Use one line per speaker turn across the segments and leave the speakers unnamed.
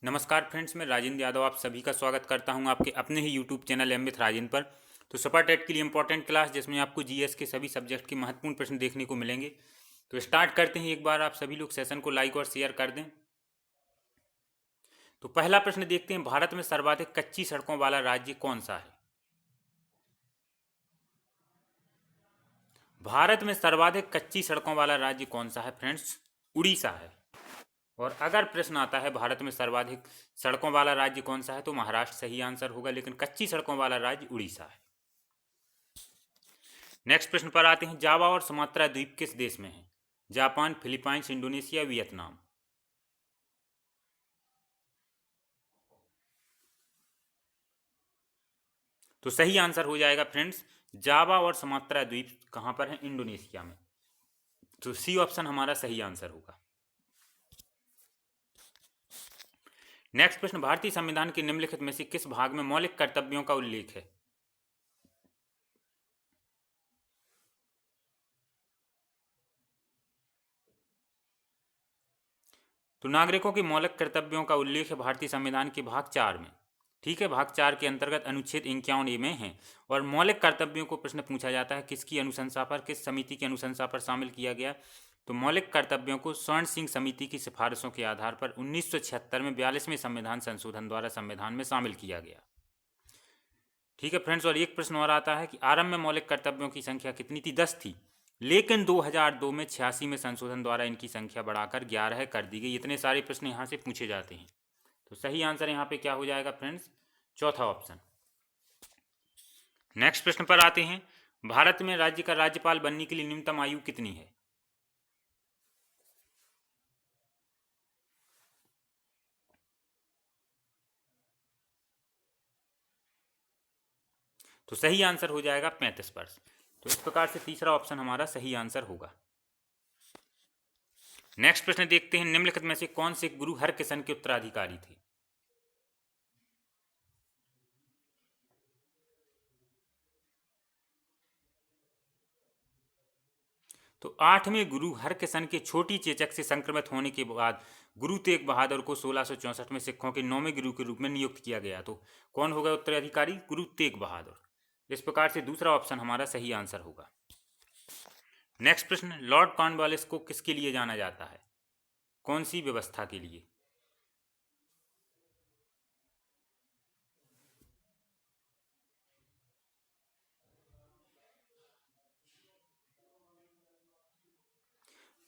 नमस्कार फ्रेंड्स, मैं राजेंद्र यादव आप सभी का स्वागत करता हूं आपके अपने ही YouTube channel M with Rajendra पर। तो सुपर टेट के लिए इंपॉर्टेंट क्लास जिसमें आपको जीएस के सभी सब्जेक्ट के महत्वपूर्ण प्रश्न देखने को मिलेंगे। तो स्टार्ट करते हैं। एक बार आप सभी लोग सेशन को लाइक और शेयर कर दें। तो पहला प्रश्न देखते हैं, भारत में सर्वाधिक कच्ची सड़कों वाला राज्य कौन सा है? भारत में सर्वाधिक कच्ची सड़कों वाला राज्य कौन सा है फ्रेंड्स? उड़ीसा है। और अगर प्रश्न आता है भारत में सर्वाधिक सड़कों वाला राज्य कौन सा है, तो महाराष्ट्र सही आंसर होगा, लेकिन कच्ची सड़कों वाला राज्य उड़ीसा है। नेक्स्ट प्रश्न पर आते हैं, जावा और सुमात्रा द्वीप किस देश में है? Japan, Philippines, Indonesia, Vietnam. तो सही आंसर हो जाएगा फ्रेंड्स, जावा और सुमात्रा द्वीप कहां पर है? इंडोनेशिया में। तो सी ऑप्शन हमारा सही आंसर होगा। नेक्स्ट प्रश्न, भारतीय संविधान के निम्नलिखित में से किस भाग में मौलिक कर्तव्यों का उल्लेख है? तो नागरिकों के मौलिक कर्तव्यों का उल्लेख है भारतीय संविधान के भाग 4 में। ठीक है, भाग 4 के अंतर्गत अनुच्छेद 51A में है। और मौलिक कर्तव्यों को प्रश्न पूछा जाता है किसकी अनुशंसा पर, किस समिति की अनुशंसा पर शामिल किया गया? तो मौलिक कर्तव्यों को स्वर्ण सिंह समिति की सिफारिशों के आधार पर 1976 में 42वें संविधान संशोधन द्वारा संविधान में शामिल किया गया। ठीक है फ्रेंड्स, और एक प्रश्न और आता है कि आरंभ में मौलिक कर्तव्यों की संख्या कितनी थी? 10 थी, लेकिन 2002 में 86 में संशोधन द्वारा इनकी संख्या बढ़ाकर 11 कर दी गई। इतने सारे प्रश्न यहाँ से पूछे जाते हैं। तो सही आंसर यहाँ पे क्या हो जाएगा फ्रेंड्स? चौथा ऑप्शन। नेक्स्ट प्रश्न पर आते हैं, भारत में राज्य का राज्यपाल बनने के लिए न्यूनतम आयु कितनी है? तो सही आंसर हो जाएगा 35 वर्ष। तो इस प्रकार से तीसरा ऑप्शन हमारा सही आंसर होगा। नेक्स्ट प्रश्न देखते हैं, निम्नलिखित में से कौन से गुरु हरकिशन के उत्तराधिकारी थे? तो 8वें गुरु हरकिशन के छोटी चेचक से संक्रमित होने के बाद गुरु तेग बहादुर को 1664 में सिखों के 9वें गुरु के रूप में नियुक्त किया गया। तो कौन होगा उत्तराधिकारी? गुरु तेग बहादुर। इस प्रकार से दूसरा ऑप्शन हमारा सही आंसर होगा। नेक्स्ट प्रश्न, लॉर्ड कॉर्नवालिस को किसके लिए जाना जाता है? कौन सी व्यवस्था के लिए?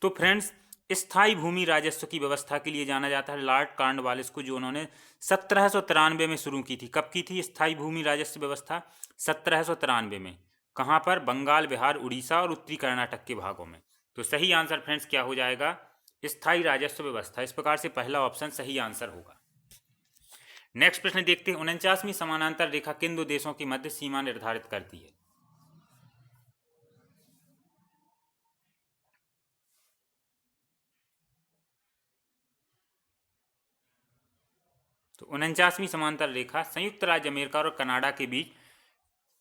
तो फ्रेंड्स, स्थायी भूमि राजस्व की व्यवस्था के लिए जाना जाता है लॉर्ड कॉर्नवालिस को, जो उन्होंने 1793 में शुरू की थी। कब की थी स्थायी भूमि राजस्व व्यवस्था? 1793 में। कहाँ पर? बंगाल, बिहार, उड़ीसा और उत्तरी कर्नाटक के भागों में। तो सही आंसर फ्रेंड्स क्या हो जाएगा? स्थायी राजस्व व्यवस्था। इस प्रकार से पहला ऑप्शन सही आंसर होगा। नेक्स्ट प्रश्न देखते हैं, 49वीं समानांतर रेखा किन दो देशों की मध्य सीमा निर्धारित करती है? तो 49वीं समांतर रेखा संयुक्त राज्य अमेरिका और कनाडा के बीच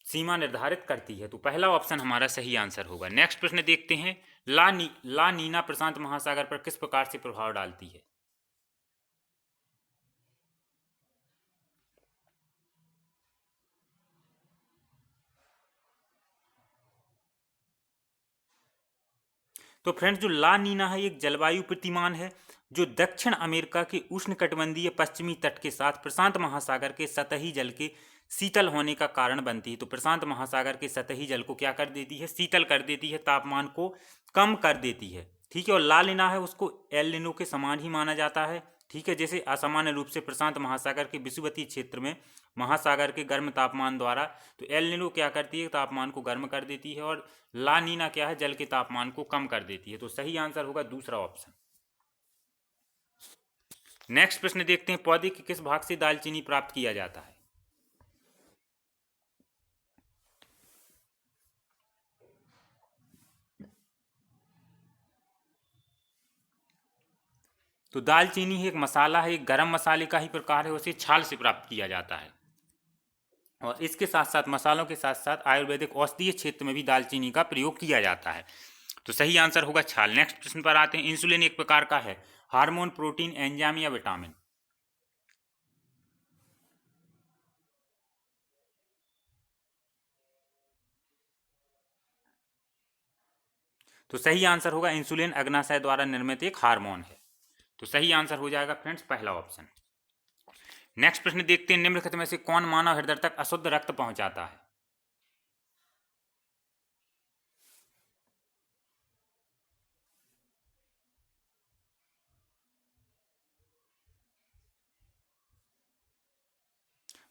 सीमा निर्धारित करती है। तो पहला ऑप्शन हमारा सही आंसर होगा। नेक्स्ट प्रश्न देखते हैं, ला नीना प्रशांत महासागर पर किस प्रकार से प्रभाव डालती है? तो फ्रेंड्स, जो ला नीना है एक जलवायु प्रतिमान है जो दक्षिण अमेरिका के उष्णकटिबंधीय पश्चिमी तट के साथ प्रशांत महासागर के सतही जल के शीतल होने का कारण बनती है। तो प्रशांत महासागर के सतही जल को क्या कर देती है? शीतल कर देती है, तापमान को कम कर देती है। ठीक है, और ला नीना है उसको एल नीनो के समान ही माना जाता है। ठीक है, जैसे असामान्य रूप से प्रशांत महासागर के विषुवतीय क्षेत्र में महासागर के गर्म तापमान द्वारा, तो एल नीनो क्या करती है? तापमान को गर्म कर देती है, और ला नीना क्या है? जल के तापमान को कम कर देती है। तो सही आंसर होगा दूसरा ऑप्शन। नेक्स्ट प्रश्न देखते हैं, पौधे के किस भाग से दालचीनी प्राप्त किया जाता है? तो दालचीनी एक मसाला है, एक गरम मसाले का ही प्रकार है, उसे छाल से प्राप्त किया जाता है। और इसके साथ साथ मसालों के साथ साथ आयुर्वेदिक औषधीय क्षेत्र में भी दालचीनी का प्रयोग किया जाता है। तो सही आंसर होगा छाल। नेक्स्ट प्रश्न पर आते हैं, इंसुलिन एक प्रकार का है हार्मोन, प्रोटीन, एंजाइम या विटामिन? तो सही आंसर होगा इंसुलिन अग्नाशय द्वारा निर्मित एक हार्मोन है। तो सही आंसर हो जाएगा फ्रेंड्स पहला ऑप्शन। नेक्स्ट प्रश्न देखते हैं, निम्नलिखित में से कौन मानव हृदय तक अशुद्ध रक्त पहुंचाता है?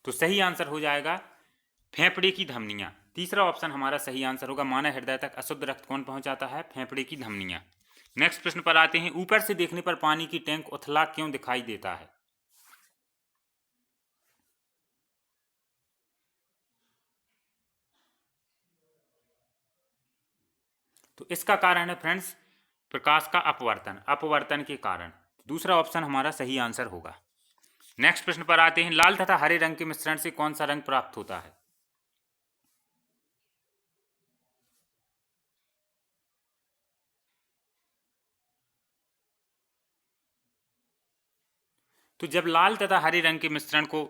तो सही आंसर हो जाएगा फेफड़े की धमनियां। तीसरा ऑप्शन हमारा सही आंसर होगा, मानव हृदय तक अशुद्ध रक्त कौन पहुंचाता है? फेफड़े की धमनियां। नेक्स्ट प्रश्न पर आते हैं, ऊपर से देखने पर पानी की टैंक उथला क्यों दिखाई देता है? तो इसका कारण है फ्रेंड्स प्रकाश का अपवर्तन, अपवर्तन के कारण। दूसरा ऑप्शन हमारा सही आंसर होगा। नेक्स्ट प्रश्न पर आते हैं, लाल तथा हरे रंग के मिश्रण से कौन सा रंग प्राप्त होता है? तो जब लाल तथा हरे रंग के मिश्रण को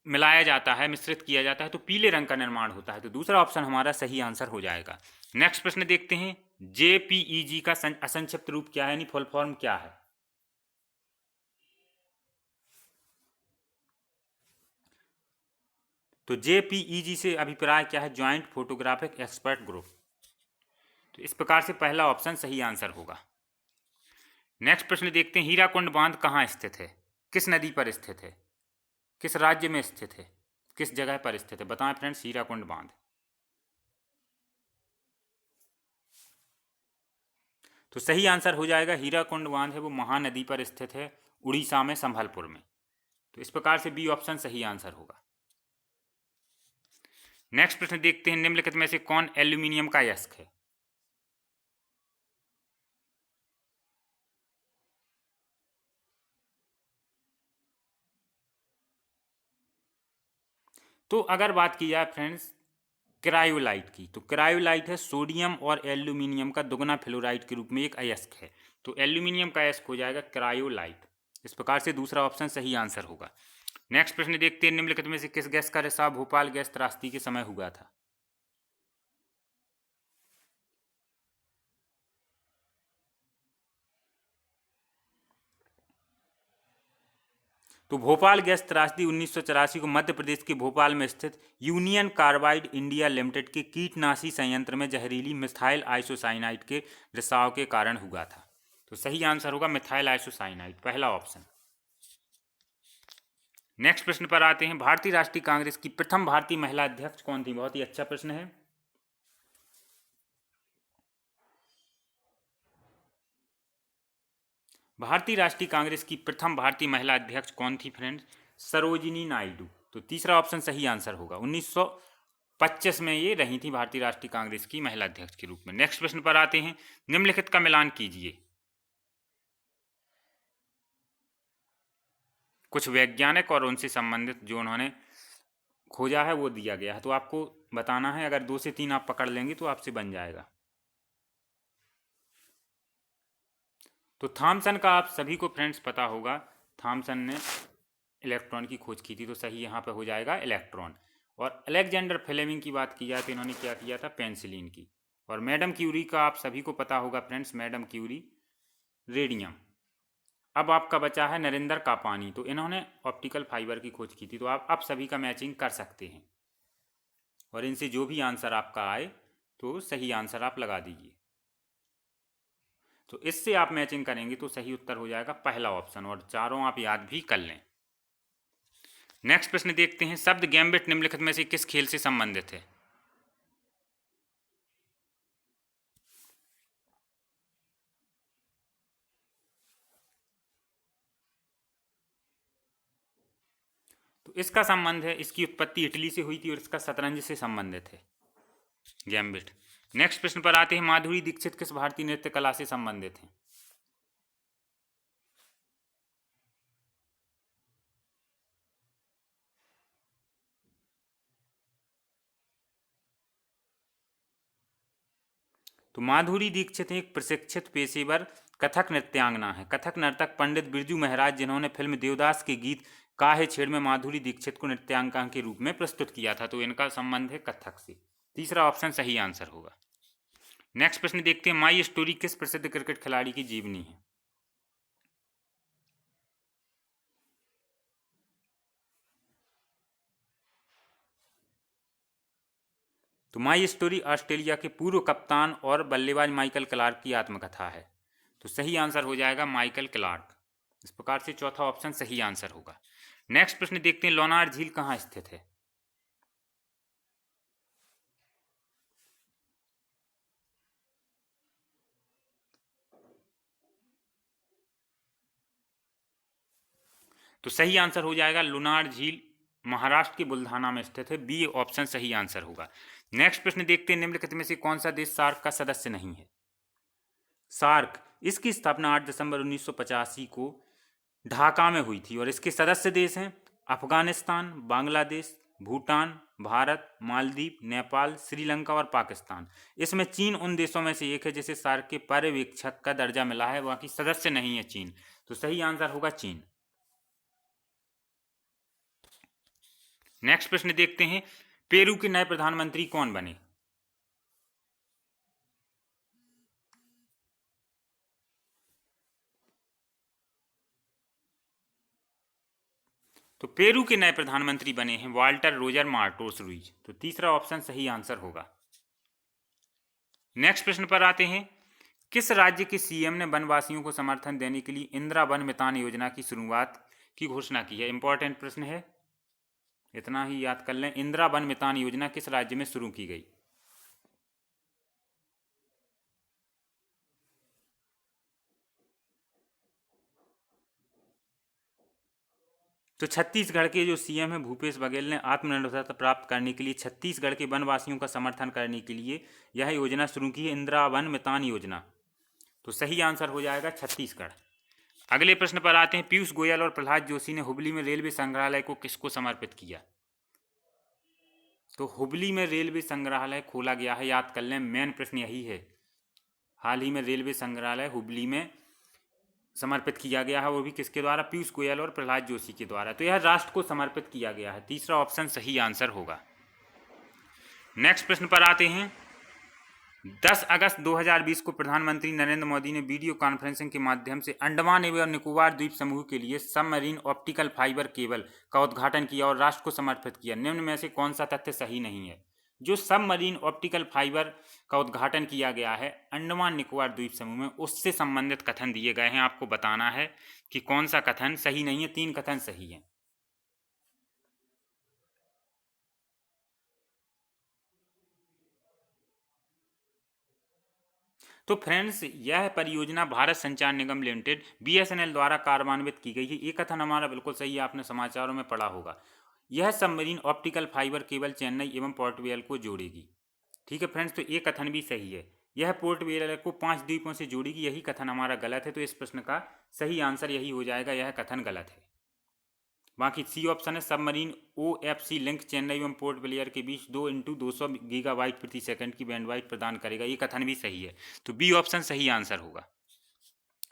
मिलाया जाता है, मिश्रित किया जाता है, तो पीले रंग का निर्माण होता है। तो दूसरा ऑप्शन हमारा सही आंसर हो जाएगा। नेक्स्ट प्रश्न देखते हैं, जेपीईजी का असंक्षिप्त रूप क्या है, यानी फुल फॉर्म क्या है? तो जेपीईजी से अभिप्राय क्या है? Joint photographic expert group. तो इस प्रकार से पहला ऑप्शन सही आंसर होगा। नेक्स्ट प्रश्न देखते हैं, हीराकुंड बांध कहाँ स्थित है? किस नदी पर स्थित है? किस राज्य में स्थित है? किस जगह पर स्थित है? बताएं फ्रेंड्स, हीराकुंड बांध। तो सही आंसर हो जाएगा हीराकुंड बांध है वो महानदी पर स्थित है, उड़ीसा में, संभलपुर में। तो इस प्रकार से बी ऑप्शन सही आंसर होगा। नेक्स्ट प्रश्न देखते हैं, निम्नलिखित में से कौन एल्यूमिनियम का अयस्क है? तो अगर बात की जाए फ्रेंड्स क्रायोलाइट की, तो क्रायोलाइट है सोडियम और एल्यूमिनियम का दुगना फ्लोराइड के रूप में एक अयस्क है। तो एल्यूमिनियम का अयस्क हो जाएगा क्रायोलाइट। इस प्रकार से दूसरा ऑप्शन सही आंसर होगा। नेक्स्ट प्रश्न देखते हैं, निम्नलिखित में से किस गैस का रिसाव भोपाल गैस त्रासदी के समय हुआ था? तो भोपाल गैस त्रासदी 1984 को मध्य प्रदेश के भोपाल में स्थित यूनियन कार्बाइड इंडिया लिमिटेड के कीटनाशी संयंत्र में जहरीली मिथाइल आइसोसाइनाइड के रिसाव के कारण हुआ था। तो सही आंसर होगा मिथाइल आइसोसाइनाइड, पहला ऑप्शन। नेक्स्ट प्रश्न पर आते हैं, भारतीय राष्ट्रीय कांग्रेस की प्रथम भारतीय महिला अध्यक्ष कौन थी? बहुत ही अच्छा प्रश्न है। भारतीय राष्ट्रीय कांग्रेस की प्रथम भारतीय महिला अध्यक्ष कौन थी फ्रेंड्स? सरोजिनी नायडू। तो तीसरा ऑप्शन सही आंसर होगा। 1925 में ये रही थी भारतीय राष्ट्रीय कांग्रेस की महिला अध्यक्ष के रूप में। नेक्स्ट प्रश्न पर आते हैं, निम्नलिखित का मिलान कीजिए। कुछ वैज्ञानिक और उनसे संबंधित जो उन्होंने खोजा है वो दिया गया है, तो आपको बताना है। अगर 2 से 3 आप पकड़ लेंगे तो आपसे बन जाएगा। तो थॉमसन का आप सभी को फ्रेंड्स पता होगा, थॉमसन ने इलेक्ट्रॉन की खोज की थी। तो सही यहाँ पे हो जाएगा इलेक्ट्रॉन। और अलेक्जेंडर फ्लेमिंग की बात की जाए तो इन्होंने क्या किया था? पेंसिलिन की। और मैडम क्यूरी का आप सभी को पता होगा फ्रेंड्स, मैडम क्यूरी रेडियम। अब आपका बचा है नरेंद्र कापानी, तो इन्होंने ऑप्टिकल फाइबर की खोज की थी। तो आप सभी का मैचिंग कर सकते हैं और इनसे जो भी आंसर आपका आए तो सही आंसर आप लगा दीजिए। तो इससे आप मैचिंग करेंगे तो सही उत्तर हो जाएगा पहला ऑप्शन, और चारों आप याद भी कर लें। नेक्स्ट प्रश्न देखते हैं, शब्द गैम्बिट निम्नलिखित में से किस खेल से संबंधित है? तो इसका संबंध है, इसकी उत्पत्ति इटली से हुई थी और इसका शतरंज से संबंधित है गैम्बिट। नेक्स्ट प्रश्न पर आते हैं, माधुरी दीक्षित किस भारतीय नृत्य कला से संबंधित हैं? तो माधुरी दीक्षित एक प्रशिक्षित पेशेवर कथक नृत्यांगना है। कथक नर्तक पंडित बिरजू महाराज, जिन्होंने फिल्म देवदास के गीत काहे छेड़ में माधुरी दीक्षित को नृत्यांगना के रूप में प्रस्तुत किया था। तो इनका संबंध है कथक से। तीसरा ऑप्शन सही आंसर होगा। नेक्स्ट प्रश्न देखते हैं, माई स्टोरी किस प्रसिद्ध क्रिकेट खिलाड़ी की जीवनी है? तो माई स्टोरी ऑस्ट्रेलिया के पूर्व कप्तान और बल्लेबाज माइकल क्लार्क की आत्मकथा है। तो सही आंसर हो जाएगा माइकल क्लार्क। इस प्रकार से चौथा ऑप्शन सही आंसर होगा। नेक्स्ट प्रश्न देखते हैं, लोनार झील कहाँ स्थित है? तो सही आंसर हो जाएगा लोनार झील महाराष्ट्र के बुल्धाना में स्थित है। बी ऑप्शन सही आंसर होगा। नेक्स्ट प्रश्न देखते हैं, निम्नलिखित में से कौन सा देश सार्क का सदस्य नहीं है? सार्क, इसकी स्थापना 8 दिसंबर 1985 को ढाका में हुई थी और इसके सदस्य देश हैं अफगानिस्तान, बांग्लादेश, भूटान, भारत, मालदीव, नेपाल, श्रीलंका और पाकिस्तान। इसमें चीन उन देशों में से एक है जिसे सार्क के पर्यवेक्षक का दर्जा मिला है, बाकी सदस्य नहीं है चीन। तो सही आंसर होगा चीन। नेक्स्ट प्रश्न देखते हैं, पेरू के नए प्रधानमंत्री कौन बने? तो पेरू के नए प्रधानमंत्री बने हैं वाल्टर रोजर मार्टोस रुइज। तो तीसरा ऑप्शन सही आंसर होगा। नेक्स्ट प्रश्न पर आते हैं, किस राज्य के सीएम ने वनवासियों को समर्थन देने के लिए इंदिरा वन मितान योजना की शुरुआत की घोषणा की है? इंपॉर्टेंट प्रश्न है, इतना ही याद कर लें। इंदिरा वन मितान योजना किस राज्य में शुरू की गई? तो छत्तीसगढ़ के जो सीएम है भूपेश बघेल ने आत्मनिर्भरता प्राप्त करने के लिए छत्तीसगढ़ के वनवासियों का समर्थन करने के लिए यह योजना शुरू की है, इंदिरा वन मितान योजना। तो सही आंसर हो जाएगा छत्तीसगढ़। अगले प्रश्न पर आते हैं, पीयूष गोयल और प्रहलाद जोशी ने हुबली में रेलवे संग्रहालय को किसको समर्पित किया? तो हुबली में रेलवे संग्रहालय खोला गया है, याद कर लें, मेन प्रश्न यही है। हाल ही में रेलवे संग्रहालय हुबली में समर्पित किया गया है, वो भी किसके द्वारा? पीयूष गोयल और प्रहलाद जोशी के द्वारा। तो यह राष्ट्र को समर्पित किया गया है। तीसरा ऑप्शन सही आंसर होगा। नेक्स्ट प्रश्न पर आते हैं, 10 अगस्त 2020 को प्रधानमंत्री नरेंद्र मोदी ने वीडियो कॉन्फ्रेंसिंग के माध्यम से अंडमान एवं निकोबार द्वीप समूह के लिए सबमरीन ऑप्टिकल फाइबर केबल का उद्घाटन किया और राष्ट्र को समर्पित किया। निम्न में से कौन सा तथ्य सही नहीं है? जो सबमरीन ऑप्टिकल फाइबर का उद्घाटन किया गया है अंडमान निकोबार द्वीप समूह में, उससे संबंधित कथन दिए गए हैं। आपको बताना है कि कौन सा कथन सही नहीं है। 3 कथन सही हैं। तो फ्रेंड्स, यह परियोजना भारत संचार निगम लिमिटेड बीएसएनएल द्वारा कार्यान्वित की गई है। ये कथन हमारा बिल्कुल सही है, आपने समाचारों में पढ़ा होगा। यह submarine optical fibre cable Chennai एवं पोर्ट ब्लेयर को जोड़ेगी। ठीक है फ्रेंड्स, तो ये कथन भी सही है। यह पोर्ट ब्लेयर को 5 द्वीपों से जोड़ेगी, यही कथन हमारा गलत है। तो इस प्रश्न का सही आंसर यही हो जाएगा, यह कथन गलत है। बाकी सी ऑप्शन है, सबमरीन OFC लिंक चेन्नई एवं पोर्ट ब्लेयर के बीच 2x200 गीगाबाइट प्रति सेकंड की बैंडवाइट प्रदान करेगा, ये कथन भी सही है। तो बी ऑप्शन सही आंसर होगा।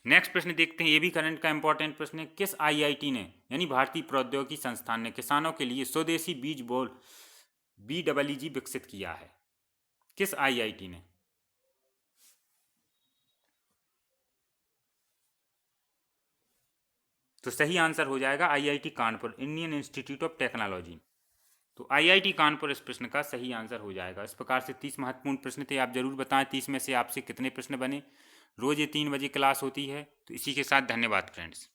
नेक्स्ट प्रश्न देखते हैं, ये भी करंट का इंपॉर्टेंट प्रश्न है, किस IIT ने यानी भारतीय प्रौद्योगिकी संस्थान ने किसानों के लिए स्वदेशी बीज बॉल BEEG विकसित किया है? किस IIT ने? तो सही आंसर हो जाएगा IIT Kanpur, Indian institute of technology. तो IIT कानपुर इस प्रश्न का सही आंसर हो जाएगा। इस प्रकार से 30 महत्वपूर्ण प्रश्न थे। आप जरूर बताएं 30 में से आपसे कितने प्रश्न बने। रोज ये 3 बजे क्लास होती है। तो इसी के साथ धन्यवाद फ्रेंड्स।